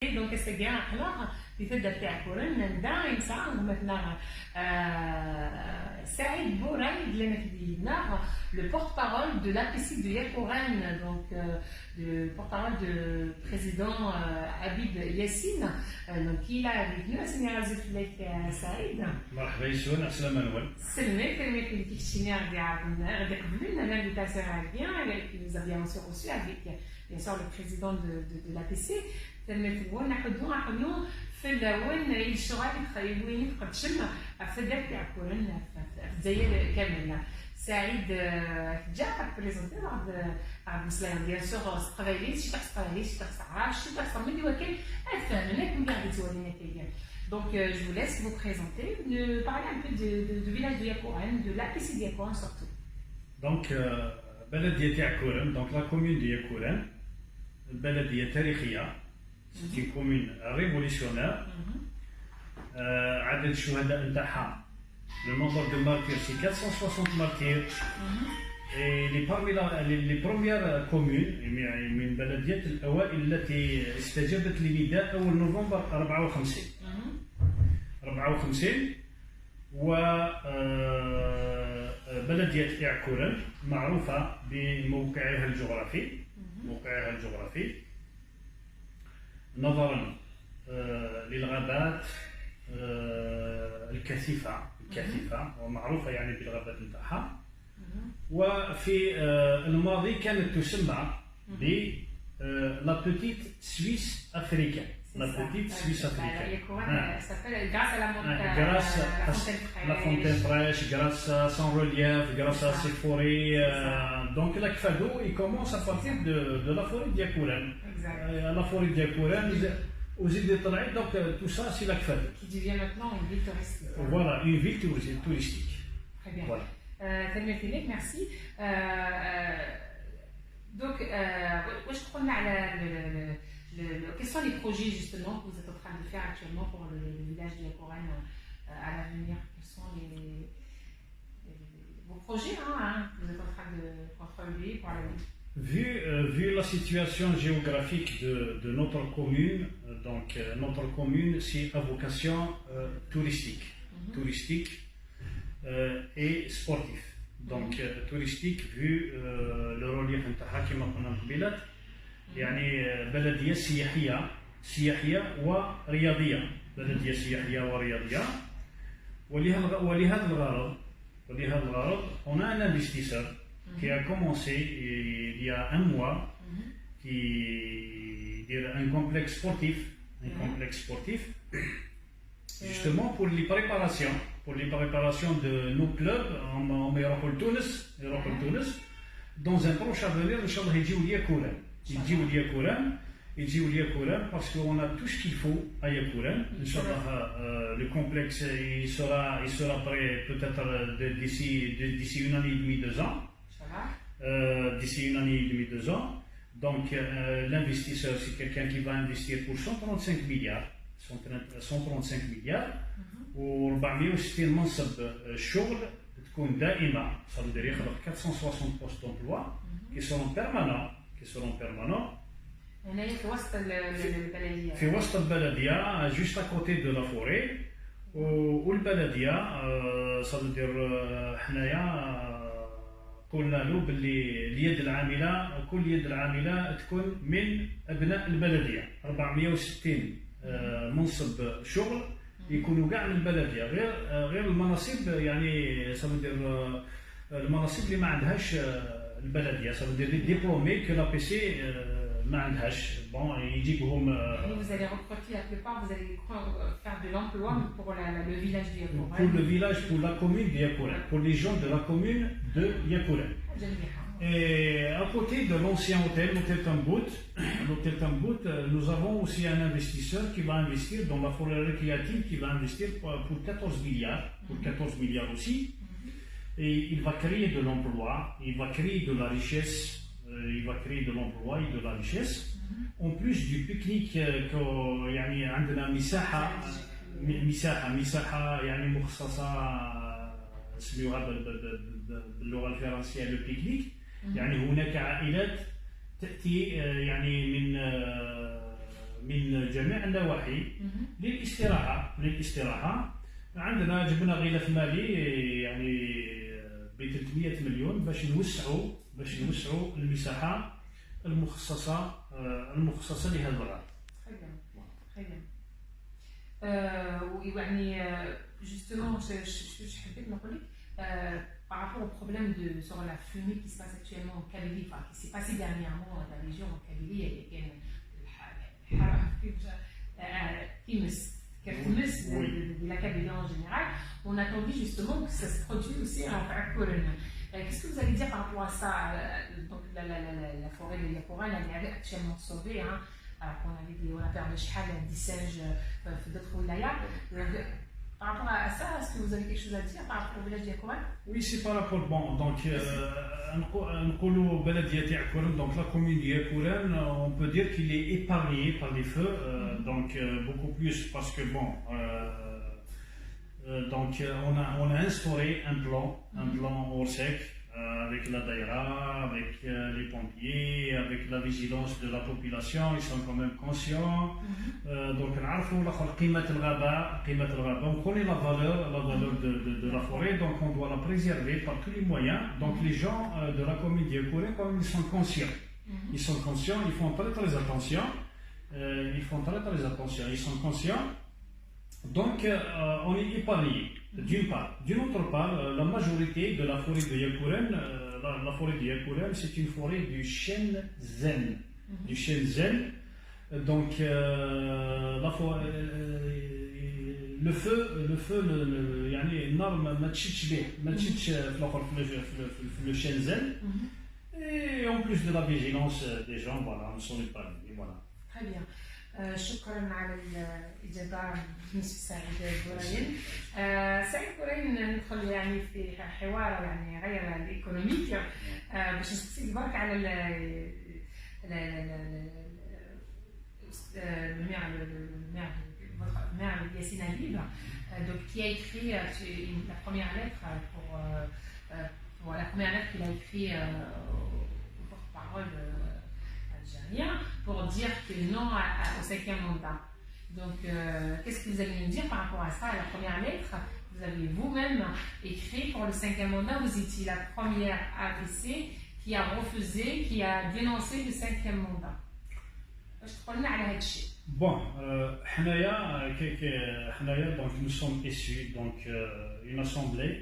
et donc c'est bien alors بتبدا تاع كورن دا ينسى مثلا سعيد بورايد اللي مفدينا le porte-parole de l'APC de Yakoran, donc le porte-parole du président Habib Yassine, donc il a avec nous, Seigneur Aziflek Saïd. مرحبا يسون السلام عليكم. Salut, permet que les Chiniens regardent l'invitation à bien, que nous avions aussi reçu avec bien sûr le président de l'APC. تنمتوا نحدوا عقليون في اللون الشغل يتخيلون في قدشنا في ذاك تاع كورن في الجزائر كاملة. سعيد جا بريزونتي عبد السلام بيان سور سترافايلي شي تاع شي تاع عارف شي تاع صمدي ولكن افهمنا كون قاعد تورينا كيفاش. Donc je vous laisse vous présenter, parler un peu du village de Yakoran, de l'APC de Yakoran surtout. Donc بلدية تاع كورن, donc la commune de Yakoran, بلدية تاريخية. C'est une commune révolutionnaire. عدد الشهداء نتاعها le nombre de martyrs c'est 460 martyrs. Et les premières communes من البلديات الأوائل التي استجابت لنداء أول نوفمبر 54 وبلدية يعكورن معروفة بموقعها الجغرافي نظرا للغابات الكثيفة ومعروفة يعني بالغابات نتاعها. وفي الماضي كانت تسمى ب لا بوتيت سويس افريكان. La petite Suisse africaine. Grâce à la fontaine fraîche, grâce à son relief, grâce à ses forêts. Donc la Kfado, il commence à partir de la forêt d'Yakuran. La forêt d'Yakuran, aux îles de Talaï, donc tout ça c'est la Kfado. Qui devient maintenant une ville touristique. Voilà, une ville touristique. Très bien. Voilà. Merci. Donc, je crois quels sont les projets justement que vous êtes en train de faire actuellement pour le village de Yakoran à l'avenir? Quels sont vos projets que vous êtes en train de contribuer pour l'avenir? Vu la situation géographique de notre commune, donc notre commune c'est à vocation touristique et sportif. Donc touristique vu le relief نتاعها كما قلنا قبيلات يعني بلدية سياحية ورياضية. ولهذا الغرض on a un investisseur qui a commencé il y a un mois qui est un complexe sportif justement pour les préparations de nos clubs en Tunis dans un proche avenir. Inch'Allah يجيو لياكوران parce qu'on a tout ce qu'il faut à Yakoran. Inch'Allah le complexe il sera prêt peut-être d'ici une année et demie, 2 ans. Donc l'investisseur c'est quelqu'un qui va investir pour 135 milliards و460 منصب شغل تكون دائمة. Ça veut dire يخلق 460 postes d'emploi qui seront permanents. في وسط البلدية juste à côté de la forêt. والبلدية ça veut dire حنايا قلنا له باللي كل يد العاملة تكون من أبناء البلدية. 460 منصب شغل يكونوا كاع من البلديه غير المناصب يعني صافي المناصب اللي ما عندهاش البلديه صافي ديبلومي كو لا بي سي ما عندهاش بون يجيبهم. Vous allez recruter la plupart, vous allez faire de l'emploi pour le village de Yakoran. Pour le village, pour la commune de Yakoran, pour les gens de la commune de Yakoran. Et à côté de l'ancien hôtel, l'hôtel Tambout, nous avons aussi un investisseur qui va investir dans la forêt récréative, qui va investir pour 14 milliards aussi. Et il va créer de l'emploi, il va créer de la richesse, En plus du pique-nique, يعني عندنا مساحة يعني مخصصة اسمها باللغة الفرنسية لو بيكنيك. يعني هناك عائلات تأتي يعني من من جميع النواحي للاستراحه. عندنا جبنا غلاف مالي يعني ب 300 مليون باش نوسعوا المساحه المخصصه لهذا الغرض. Très bien. ويعني justement je حبيت نقول لك par rapport au problème sur la fumée qui se passe actuellement en Kabylie, enfin qui s'est passé dernièrement dans la région en Kabylie, il y a de la Kabylie en général, on attendait justement que ça se produise aussi en Akoren. Qu'est-ce que vous allez dire par rapport à ça? Donc la forêt de Yakora, elle est actuellement sauvée, hein, alors qu'on on a perdu des singes d'autres wilayas. Par rapport à ça, est-ce que vous avez quelque chose à dire par rapport au village d'Yakoran? Oui, c'est par rapport, bon, donc, donc la commune d'Yakoran, on peut dire qu'il est épargné par les feux, donc beaucoup plus parce que, bon, donc on a instauré un plan au sec, avec la daïra, avec les pompiers, avec la vigilance de la population, ils sont quand même conscients. Donc on connaît la valeur de la forêt, donc on doit la préserver par tous les moyens. Donc les gens de la commune d'Yakouré, quand même, ils sont conscients. Ils sont conscients, ils font très attention. Ils sont conscients. Donc on est épargné. D'une part. D'une autre part, la majorité de la forêt de Yakourène, la forêt de Yakourène, c'est une forêt du chêne zen. Du chêne zen. Donc, le feu, يعني النار ما تشدش به، ما تشدش le chêne zen. Et en plus de la vigilance des gens, voilà, nous sommes épargnés. Voilà. Très bien. شكرا على الإجابة بالنسبة سعيد بوراين. سعيد بوراين ندخل يعني في حوار يعني غير الإيكونوميك باش نسقسيك برك على le maire Yassine Habib, donc qui a écrit la première lettre pour la première lettre qu'il a écrit au porte-parole algérien pour dire que non au 5e mandat. Donc, qu'est-ce que vous allez nous dire par rapport à ça? La première lettre, vous avez vous-même écrit pour le 5e mandat, vous étiez la première APC qui a refusé, qui a dénoncé le 5e mandat. Bon, donc nous sommes issus donc une assemblée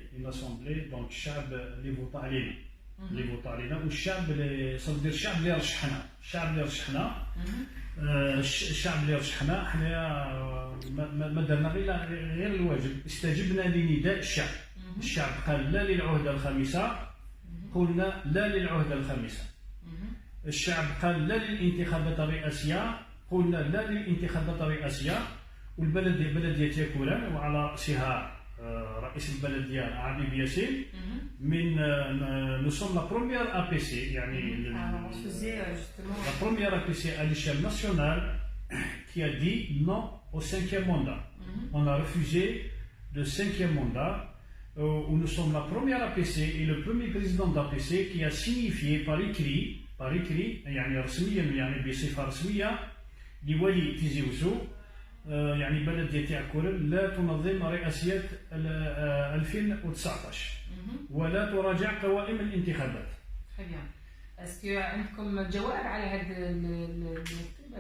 donc شعب اللي فوتا علينا والشعب اللي صدر الشعب اللي رشحنا الشعب اللي رشحنا حنايا ما درنا غير الواجب، استجبنا لنداء الشعب قال لا للعهدة الخامسة، قلنا لا للعهدة الخامسة. الشعب قال لا للانتخابات الرئاسية، قلنا لا للانتخابات الرئاسية. بلدية ياكوران وعلى رأسها رئيس البلدية عبيب ياسين من nous sommes la première APC يعني la première APC à l'échelle nationale qui a dit non au 5e mandat. On a refusé le 5e mandat où nous sommes la première APC et le premier président d'APC qui a signifié par écrit يعني رسميا يعني بصفة رسمية لولي تيزي وزو يعني بلدية ياكورن لا تنظم رئاسية 2019 ولا تراجع قوائم الانتخابات. Très bien. Est-ce que عندكم جواب على هذا المكتوب que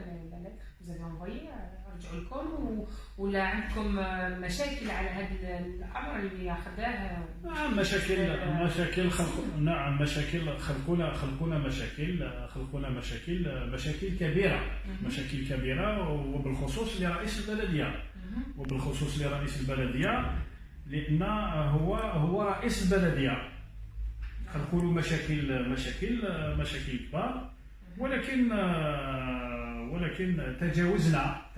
vous avez envoyé رجعوا لكم ولا عندكم مشاكل على هذا الأمر اللي أخذاه؟ مشاكل خلقونا مشاكل كبيرة وبالخصوص لرئيس البلدية لأن هو رئيس البلدية. خلقوا له مشاكل كبار ولكن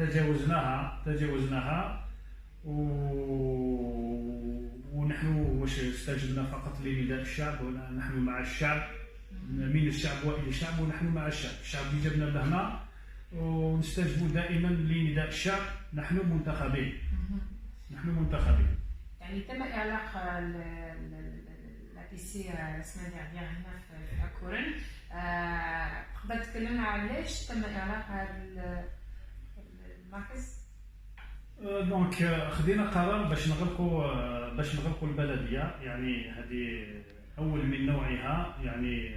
تجاوزناها ونحن واش استجبنا فقط لنداء الشعب، ونحن مع الشعب، من الشعب والى الشعب ونحن مع الشعب اللي جبنا لهنا ونستجيب دائما لنداء الشعب. نحن منتخبين. يعني تم إغلاق l'APC la semaine dernière هنا في أكورن. تقدر تكلمنا عن ليش تم إغلاق المركز؟ دونك خدينا قرار باش نغلقوا البلديه، يعني هذه اول من نوعها، يعني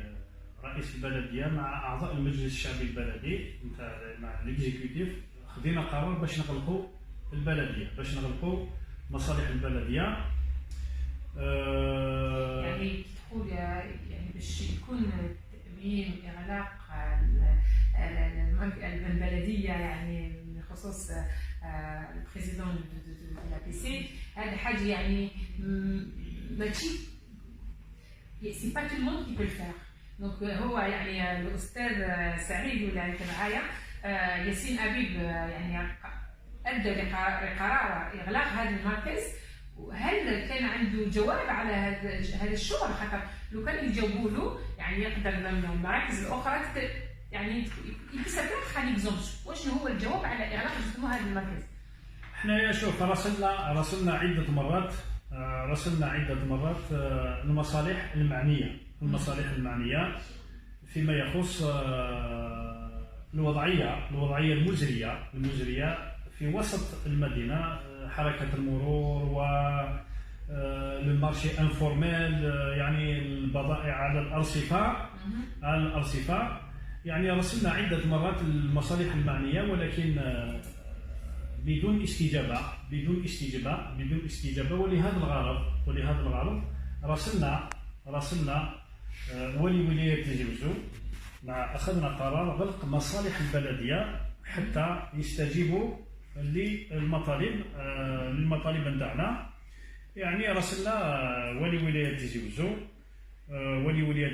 رئيس البلديه مع اعضاء المجلس الشعبي البلدي مع الاكزيكوتيف خدينا قرار باش نغلقوا البلديه، باش نغلقوا مصالح البلديه. يعني تقول يعني باش يكون تأمين إغلاق البلدية يعني بخصوص البريزيدون دو لا بي سي، هذا حاجة يعني ماشي سي با تو الموند كي بو الفير. دونك هو يعني الأستاذ سعيد ولا أنت معايا ياسين أبيب يعني أدى لقرار إغلاق هذا المركز. وهل كان عنده جواب على هذا الشغل؟ خاطر لو كان يجاوبوا له يعني يقدر من المراكز الاخرى يعني يكسب خلي اكزومبل وشنو هو الجواب على اغلاق هذا المركز. حنايا شوف راسلنا عده مرات المصالح المعنيه فيما يخص الوضعيه المزريه في وسط المدينه، حركة المرور و المارشي انفورميل، يعني البضائع على الأرصفة. يعني رسلنا عدة مرات المصالح المعنية ولكن بدون استجابة. ولهذا الغرض راسلنا ولي ولاية تجاوزو، أخذنا قرار غلق مصالح البلدية حتى يستجيبوا للمطالب نتاعنا. يعني راسلنا ولي ولاية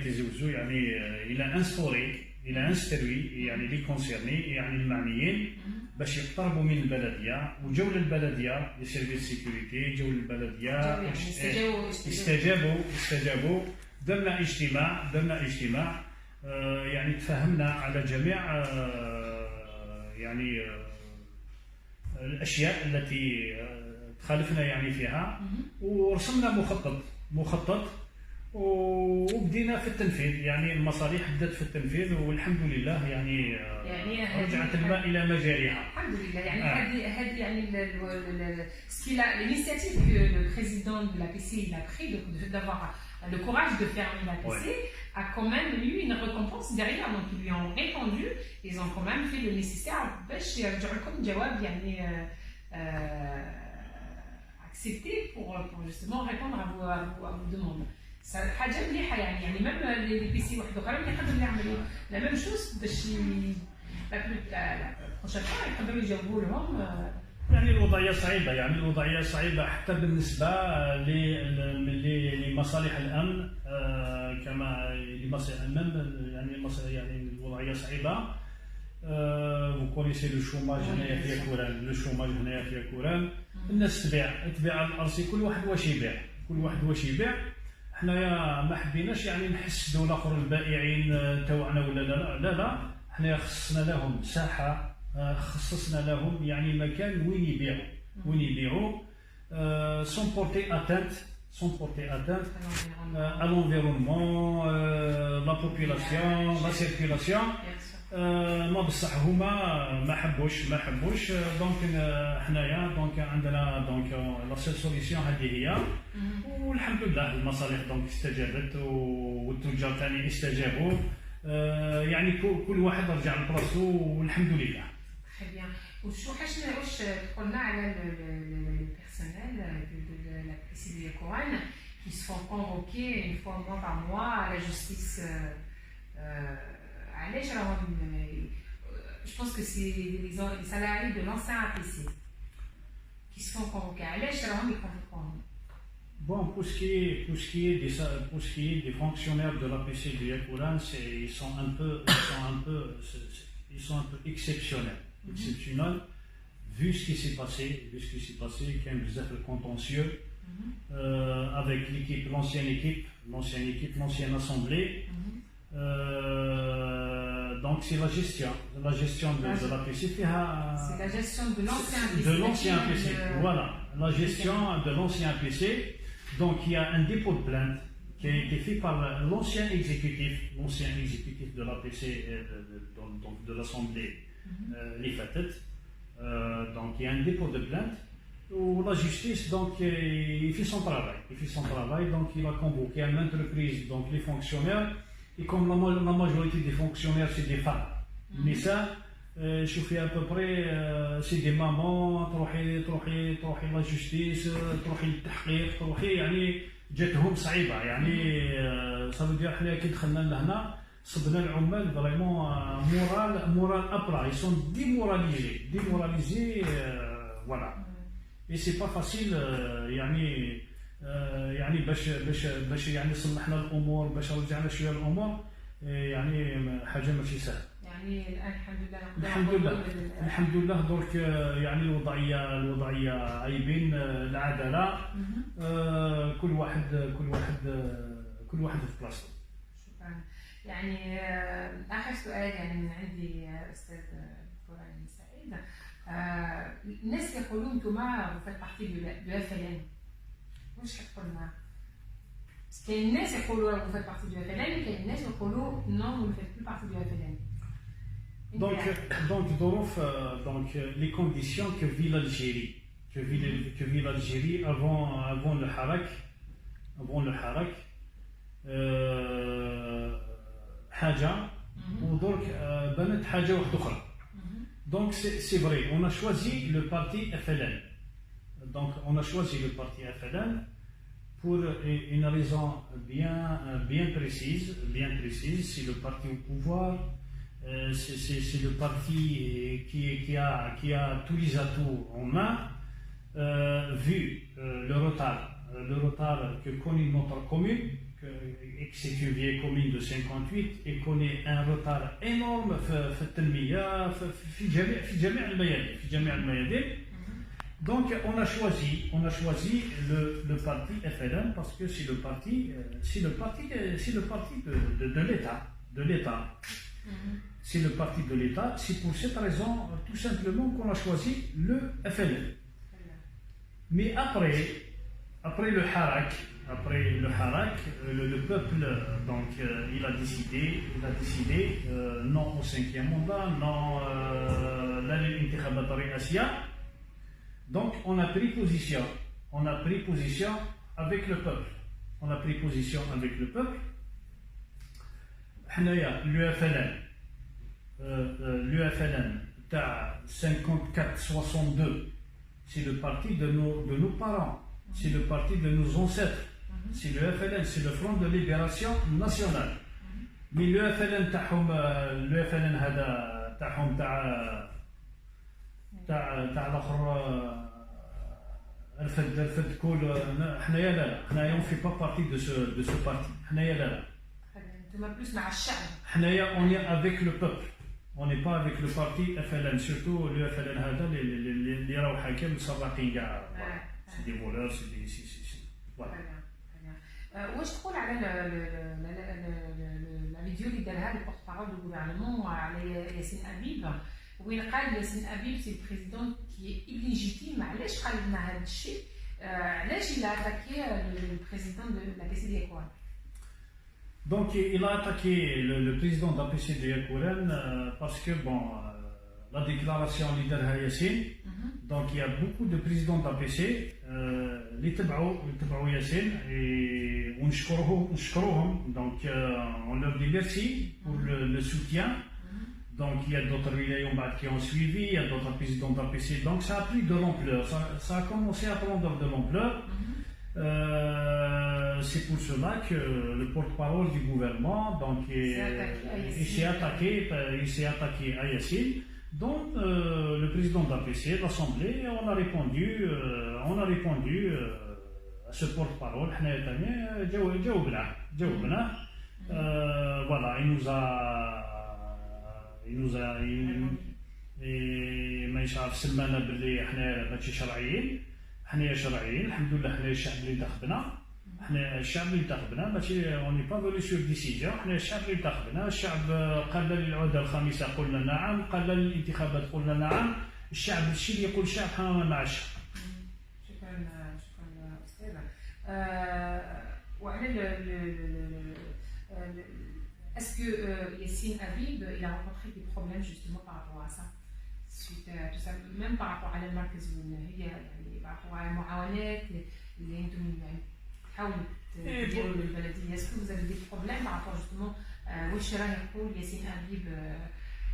تيزي وزو يعني الى انستوري يعني لي كونسيرني يعني المعنيين باش يقتربوا من البلديه، وجو للبلديه لي سيرفيس سيكوريتي، جو للبلديه استجابوا. درنا اجتماع يعني تفاهمنا على جميع يعني الاشياء التي تخالفنا يعني فيها، ورسمنا مخطط وبدينا في التنفيذ. يعني المصالح بدات في التنفيذ والحمد لله يعني رجعت الماء الى مجاريها الحمد لله. يعني هذه يعني l'initiative que le président de l'APC il a pris d'avoir le courage de fermer l'APC a quand même eu une récompense derrière. Donc ils lui ont répondu, ils ont quand même fait le nécessaire باش يرجعوا لكم جواب يعني accepté pour justement répondre à vos demandes. حاجه مليحه يعني ميم لي بي سي واحد اخرين يقدروا يعملوا لا ميم شوز باش بروشين يقدروا يجاوبوا لهم. يعني الوضعيه صعيبه حتى بالنسبه لمصالح الامن كما لمصالح الامن. يعني الوضعيه صعيبه. vous connaissez le chômage هنايا فيها كوران. الناس تبيع الارض، كل واحد واش يبيع. حنايا ما حبيناش يعني نحسدوا الاخر البائعين تاعنا ولا لا. حنايا خصصنا لهم ساحه، خصصنا لهم يعني مكان وين يبيعوا sans porter atteinte à l'environnement, la population, la circulation. ما بصح هما ما حبوش دونك حنايا دونك عندنا دونك لا سول سوليسيون هذه هي. والحمد لله المصالح دونك استجابت والتجار ثاني استجابوا. يعني كل واحد رجع لبلاصتو والحمد لله. Très bien. واش تقولنا على البيرسونيل de la PCI de Coran qui se font convoquer une fois par mois à la justice. Je pense que c'est les salariés de l'ancien APC qui se font convoquer. Bon, pour ce qui est des fonctionnaires de l'APC de Yekouran, ils sont un peu exceptionnels. Vu ce qui s'est passé, qu'il y a un bizarre contentieux avec l'ancienne assemblée. Donc c'est la gestion de l'APC. C'est la gestion de l'ancien APC. Voilà, la gestion de l'ancien APC. Donc il y a un dépôt de plainte qui a été fait par l'ancien exécutif de l'APC, de l'Assemblée, les Fatet. Donc il y a un dépôt de plainte où la justice donc il fait son travail. Donc il a convoqué à maintes reprises donc les fonctionnaires et comme la majorité des fonctionnaires c'est des femmes. Mais ça شوفي à peu près c'est des mamans تروحي la justice تروحي للتحقيق تروحي يعني جاتهم صعيبه يعني ça veut dire حنا كي دخلنا لهنا صبنا العمال فريمون مورال ابرا ils sont démoralisés voilà et c'est pas facile يعني باش يعني صلحنا الامور باش رجعنا شويه الامور يعني حاجه ماشي سهله يعني الان الحمد لله درك يعني الوضعيه عايبين العداله كل واحد في بلاصته. شكرا. يعني اخر سؤال يعني من عندي استاذ دكتور سعيد، الناس يقولون انتم في بارتي دو اف ال ان، واش كتقول لنا؟ كاين الناس يقولوا vous faites partie du FLN، كاين الناس يقولوا non vous ne faites plus partie du FLN. Donc les conditions que vit l'Algérie, avant le Harak, حاجة ودرك بنت حاجة واحدة أخرى. Donc c'est vrai, on a choisi le parti FLN. Donc on a choisi le parti FLN pour une raison bien précise, c'est le parti au pouvoir. C'est le parti qui a tous les atouts en main, vu le retard que connaît notre commune, et que c'est une vieille commune de 58 et connaît un retard énorme في التنمية في جميع الميادين. Donc on a choisi le parti FLN parce que c'est le parti de l'État. C'est le parti de l'État. C'est pour cette raison, tout simplement, qu'on a choisi le FLN. Mais après le Harak, le peuple, donc, il a décidé non au 5e mandat, non l'Intikhabat Riassia. Donc, on a pris position avec le peuple. L'UFLN تاع 54-62 c'est le parti de nos parents, c'est le parti de nos ancêtres, c'est le FLN, c'est le Front de Libération Nationale. Mais l'UFLN تاعهم هذا تاعهم تاع الاخر رفد كل حنايا on fait pas partie de ce parti. حنايا انتم plus مع الشعب. حنايا on est avec le peuple. On n'est pas avec le parti FLN, surtout le FLN هذا اللي راهو حاكم مسرقين كاع. C'est des voleurs, c'est des voilà. واش تقول على لا فيديو اللي دارها لو بورت بارول دو غوفرنمون على ياسين أبيب وين قال ياسين أبيب سي البريزيدون كي إليجيتيم، علاش قال لنا هذا الشيء؟ علاش il a attaqué le président de l'APC de Yekouren؟ Donc il a attaqué le président de l'APC de Yekouren parce que bon la déclaration leader Yassine, donc il y a beaucoup de présidents d'APC اللي تبعوا ياسين ونشكروهم donc on leur dit merci pour le soutien. Donc il y a d'autres wilayas qui ont suivi, il y a d'autres présidents d'APC, donc ça a pris de l'ampleur, ça a commencé à prendre de l'ampleur. C'est pour cela que le porte-parole du gouvernement donc il s'est attaqué à Yassine. Donc le président de l'APC, l'Assemblée, on a répondu à ce porte-parole. Voilà, il nous a ما يشعر سلمنا باللي احنا ماشي شرعيين، حنا شرعيين الحمد لله. حنا الشعب اللي انتخبنا ماشي اوني با فولي سور ديسيجن، حنا الشعب اللي انتخبنا. الشعب قال للعودة الخامسة قلنا نعم، قال للانتخابات قلنا نعم. الشعب الشيء اللي يقول الشعب حنا مع الشعب. شكرا استاذ. وعلى est-ce que Yassine Habib il a rencontré des problèmes justement par rapport à ça? suite à tout ça, même par rapport à المركز هي يعني par rapport à المعاونات اللي انتم يعني تحاولوا تديروا للبلديه. est-ce que vous avez des problèmes par rapport justement واش راه يقول ياسين أبيب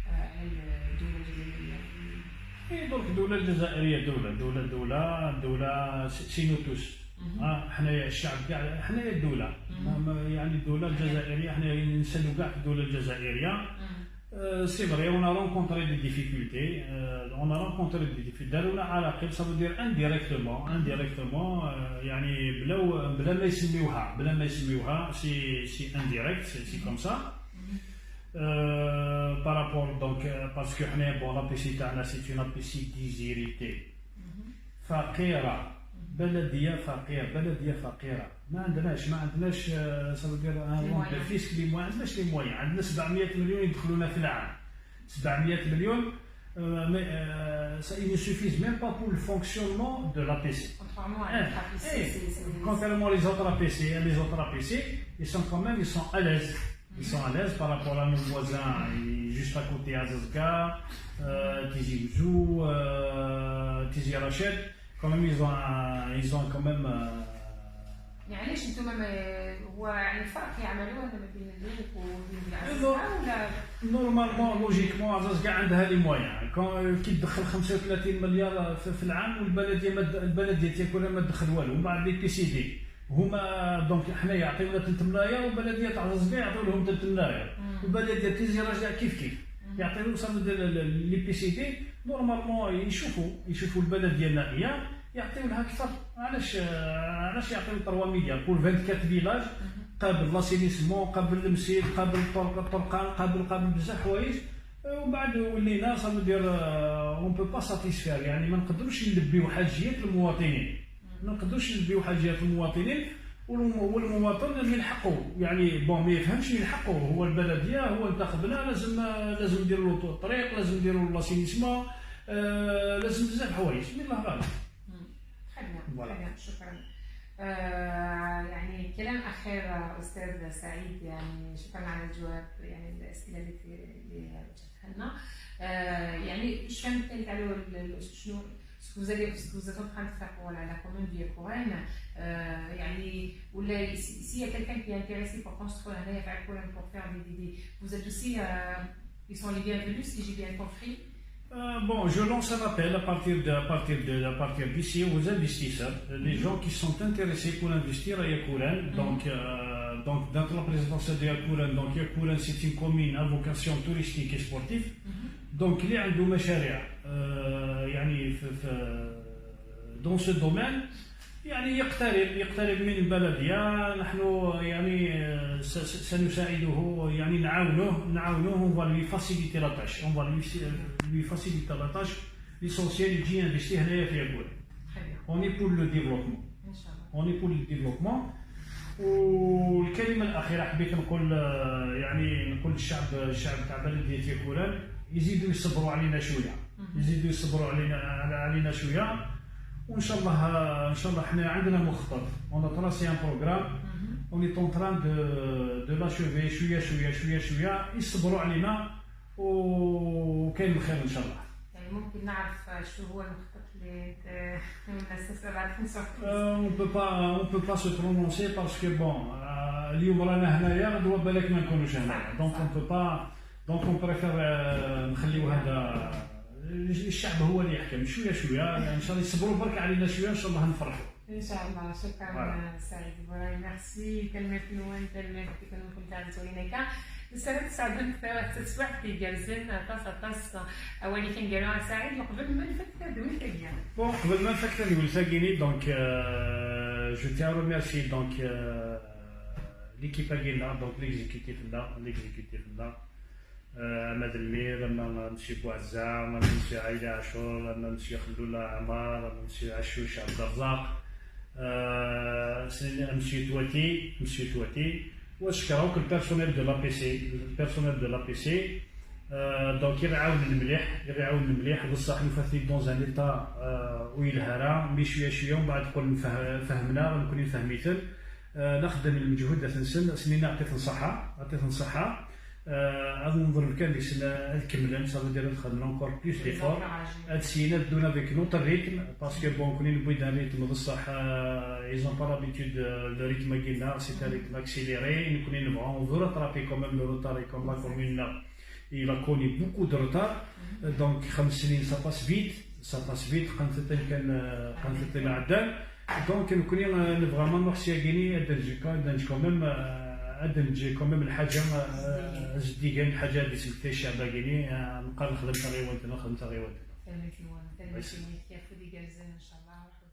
على الدوله الجزائريه؟ دونك الدوله الجزائريه دوله سينو توس. حنايا الشعب كاع حنايا الدوله يعني الدوله الجزائريه حنايا نسالوا كاع في الدوله الجزائريه. C'est vrai, on a rencontré des difficultés. دارونا عراقيل ça veut dire indirectement يعني بلا ما يسميوها c'est indirect, c'est comme ça. Par rapport donc parce que حنايا bon l'APC تاعنا c'est une APC d'izérité فقيره. بلديه فقيره ما عندناش صافي ان فيسك لي ما عندناش لي موان. عندنا 700 مليون يدخلونا في العام. 700 مليون ça ne suffit même pas pour le fonctionnement de l'APC. Contrairement aux autres APC, ils sont à l'aise par rapport à nos voisins juste à côté à Zazga, Tizi Ouzou, Tizi Rached. Quand même ils ont quand même يعني علاش انتم هو يعني فرق يعملوه ما بين البنك وبين العزازكا ولا نورمالمون لوجيكمون عزازكا عندها لي موان كي تدخل 35 مليار في العام والبلديه تاكلها ما تدخل والو. ومن بعد لي بي سي دي هما دونك حنا يعطيونا 3 ملاير والبلديه تاع عزازكا يعطيو لهم 3 ملاير والبلديه تيزي راجع كيف يعطيو صافي لي بي سي دي. نورمالمون يشوفوا البلديه النائيه يعطيو لها اكثر. علاش يعطيو 3 مليار بور 24 فيلاج قابل لاسينيسمون قابل المسير قابل الطرقان قابل بزاف حوايج. ومن ولينا صافي ندير اون بو با ساتيسفير يعني ما نقدروش نلبيو حاجيات المواطنين. والمواطن من حقه يعني ما يفهمش من حقه. هو البلديه هو انتخبنا لازم نديروا له الطريق لازم نديروا له لاسينيسمون لازم بزاف حوايج من الله غالب. خير شكرا. يعني كلام اخير استاذ سعيد يعني شكرا على الجواب يعني الاسئله اللي وجهتها لنا. يعني ايش فهمت على شنو ce que vous êtes en train de faire pour la commune de Yekouren, s'il y a quelqu'un qui est intéressé pour construire un Yekouren pour faire des vous êtes aussi, ils sont les bienvenus si j'ai bien compris. Bon, je lance un appel à partir d'ici aux investisseurs, les gens qui sont intéressés pour investir à Yekouren. Donc, dans la présidence de Yekouren, donc Yekouren c'est une commune à vocation touristique et sportive. Donc, il y a un مشاريع يعني dans ce domaine يعني يقترب من البلدية. نحن يعني سنساعده يعني نعاونه on va lui faciliter la tâche. la tâche. L'essentiel يجي investir هنايا في يكون. On est pour le développement. والكلمة الأخيرة حبيت نقول يعني نقول الشعب تاع بلدية يكون يزيدوا يصبروا علينا شويه وان شاء الله حنا عندنا مخطط. on a tracé un programme on est en train de l'achever شويه يصبروا علينا وكاين الخير ان شاء الله. يعني ممكن نعرف شو هو المخطط اللي مؤسسه بعد 25 on peut pas se prononcer parce que bon اليوم رانا هنايا غدوه بالك ما نكونوش هنايا donc on peut pas. Donc on préfère نخليو هذا الشعب هو اللي يحكم شويه يعني ان شاء الله يصبروا برك علينا شويه ان شاء الله نفرحوا ان شاء الله. شكرا سعيد وراي ميرسي كلمه نوان كلمه كنت عاوزينك السنه سعدت تسبح في جالسين طاس اولي كان قالوا سعيد قبل ما نفكر دولتك يعني بون قبل ما نفكر دولتك دونك جو تي ريميرسي دونك ليكيب ديالنا دونك ليكزيكوتيف لا عماد المير اما مسيو بوعزة اما مسيو عايدة عاشور اما مسيو خلوله عمار اما مسيو عشوش عبد الرزاق مسيو تواتي وشكراوك البيرسونيل دو لا بي سي دونك يرعاون المليح بصح نفاتي دون ان ايتا ويلهرا مي شويه ومن بعد نقول فهمنا نكون فهميتل نخدم المجهود لا تنسن سنين عطيت نصحة هذا نظن كان ديك السنه كملنا صافي دير نخدموا انكور بلوس ديفور هاد السينات دونا افيك نوتر ريتم باسكو بون كوني نبغي دان ريتم بصح ايزون با لابيتود لو ريتم كينا سي ريتم اكسيليري نكوني نبغوا نفو راترابي كوميم لو روتار كوم لا كومون il a connu beaucoup de retard donc 5 سنين ça passe vite قنت العدال دونك نكوني فريمون نورسي كيني ادنج كوميم ادنج كوميم الحاجه زدي كاين الحاجه اللي سميتها الشعب كيني نبقى نخدم تغيوانتنا تمام كيف ودي جالزين ان شاء الله.